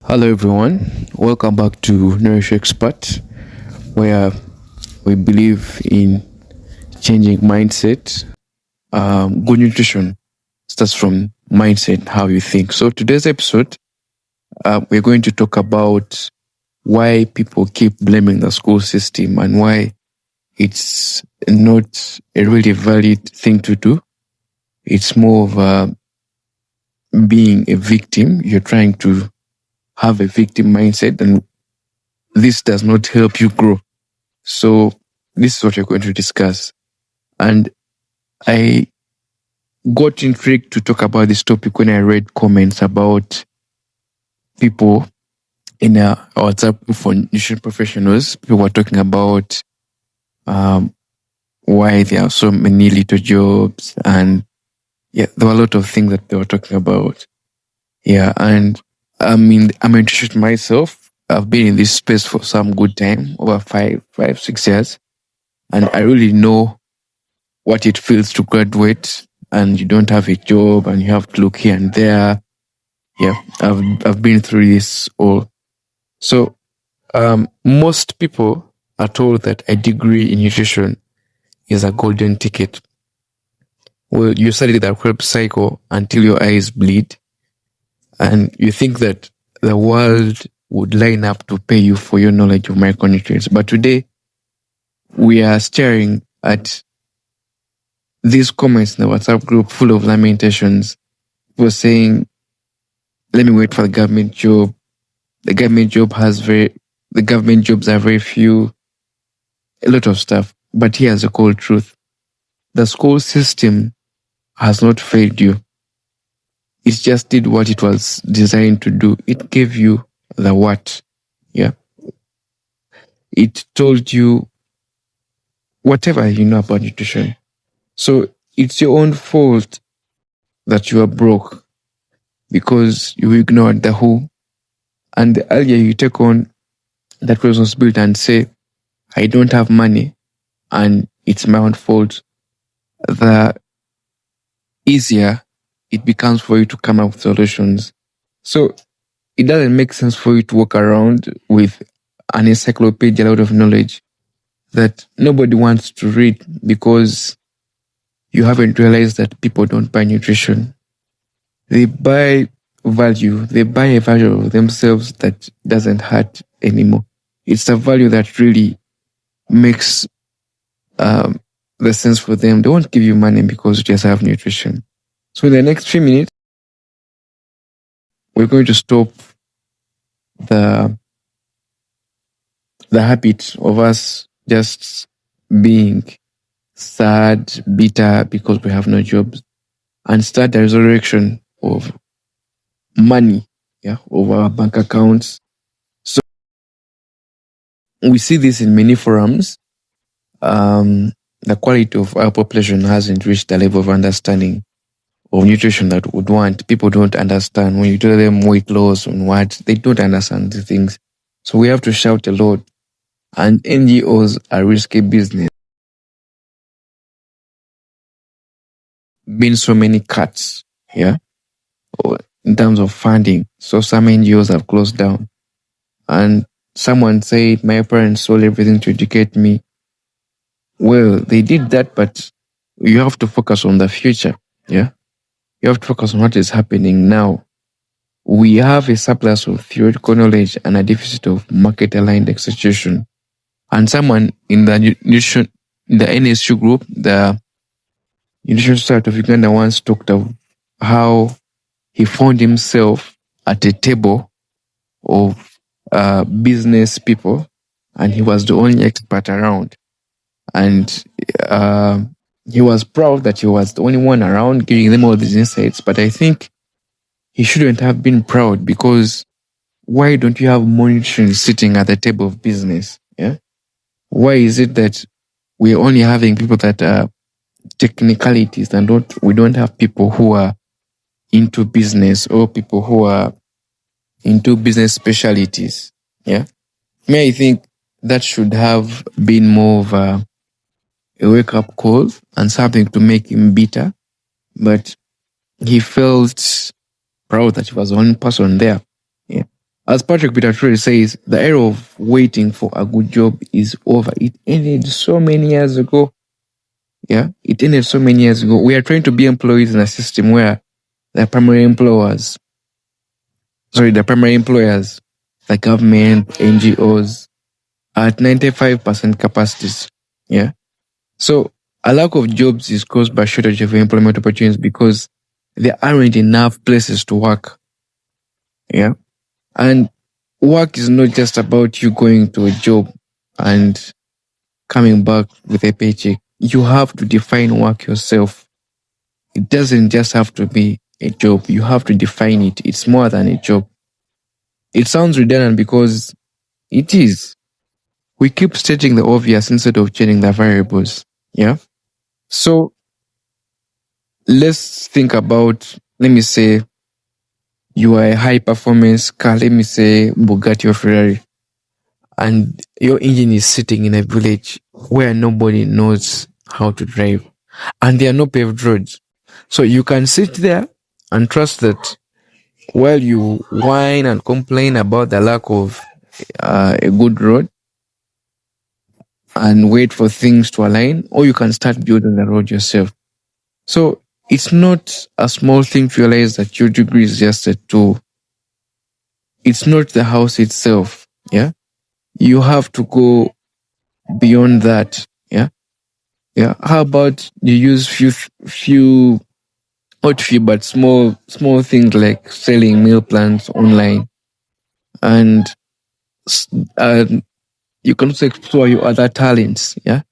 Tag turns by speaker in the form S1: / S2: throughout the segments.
S1: Hello, everyone. Welcome back to Nourish Expert, where we believe in changing mindset. Good nutrition starts from mindset, how you think. So, today's episode, we're going to talk about why people keep blaming the school system and why it's not a really valid thing to do. It's more of being a victim. You're trying to have a victim mindset, and this does not help you grow. So this is what we're going to discuss. And I got intrigued to talk about this topic when I read comments about people in a WhatsApp group for nutrition professionals. People were talking about why there are so many little jobs, and there were a lot of things that they were talking about. And I'm a nutritionist myself. I've been in this space for some good time, over 6 years, and I really know what it feels to graduate and you don't have a job and you have to look here and there. I've been through this all. So most people are told that a degree in nutrition is a golden ticket. Well, you study that Krebs cycle until your eyes bleed, and you think that the world would line up to pay you for your knowledge of micronutrients. But today, we are staring at these comments in the WhatsApp group full of lamentations. People saying, let me wait for the government job. The government jobs are very few. A lot of stuff. But here's the cold truth. The school system has not failed you. It just did what it was designed to do. It gave you the what. It told you whatever you know about nutrition. So it's your own fault that you are broke because you ignored the who. And the earlier you take on that responsibility and say, I don't have money and it's my own fault, the easier it becomes for you to come up with solutions. So it doesn't make sense for you to walk around with an encyclopedia, a lot of knowledge that nobody wants to read because you haven't realized that people don't buy nutrition. They buy value. They buy a value of themselves that doesn't hurt anymore. It's a value that really makes the sense for them. They won't give you money because you just have nutrition. So in the next few minutes, we're going to stop the habit of us just being sad, bitter because we have no jobs, and start the resurrection of money, over our bank accounts. So we see this in many forums. The quality of our population hasn't reached the level of understanding of nutrition that would want. People don't understand. When you tell them weight loss and what, they don't understand the things. So we have to shout a lot. And NGOs are risky business. Been so many cuts, in terms of funding. So some NGOs have closed down. And someone said, my parents sold everything to educate me. Well, they did that, but you have to focus on the future. You have to focus on what is happening now. We have a surplus of theoretical knowledge and a deficit of market-aligned execution. And someone in the NSU group, the Nutrition Society of Uganda, once talked of how he found himself at a table of business people, and he was the only expert around. And he was proud that he was the only one around giving them all these insights. But I think he shouldn't have been proud, because why don't you have more nutrition sitting at the table of business? Why is it that we're only having people that are technicalities and we don't have people who are into business or people who are into business specialties? I think that should have been more of a wake-up call and something to make him bitter. But he felt proud that he was the only person there. As Patrick Peter says, the era of waiting for a good job is over. It ended so many years ago. Yeah, it ended so many years ago. We are trying to be employees in a system where the primary employers, the government, NGOs, are at 95% capacities. Yeah. So a lack of jobs is caused by shortage of employment opportunities because there aren't enough places to work. Yeah. And work is not just about you going to a job and coming back with a paycheck. You have to define work yourself. It doesn't just have to be a job. You have to define it. It's more than a job. It sounds redundant because it is. We keep stating the obvious instead of changing the variables. Yeah. So let's think about, let me say, you are a high performance car, let me say Bugatti or Ferrari, and your engine is sitting in a village where nobody knows how to drive and there are no paved roads. So you can sit there and trust that while you whine and complain about the lack of a good road and wait for things to align, or you can start building the road yourself. So it's not a small thing to realize that your degree is just a tool. It's not the house itself. Yeah. You have to go beyond that. Yeah. Yeah. How about you use not few, but small things like selling meal plans online, and uh, you can also explore your other talents. Yeah.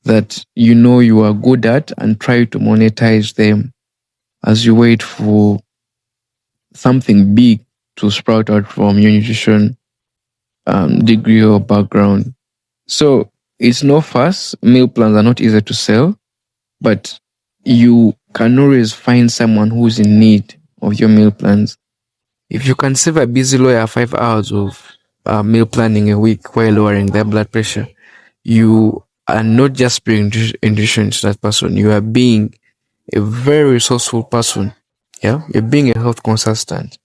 S1: That you know you are good at and try to monetize them as you wait for something big to sprout out from your nutrition degree or background. So it's no fuss. Meal plans are not easy to sell, but you can always find someone who's in need of your meal plans. If you can save a busy lawyer 5 hours of meal planning a week while lowering their blood pressure, you are not just being nutrition to that person. You are being a very resourceful person. Yeah, you're being a health consultant.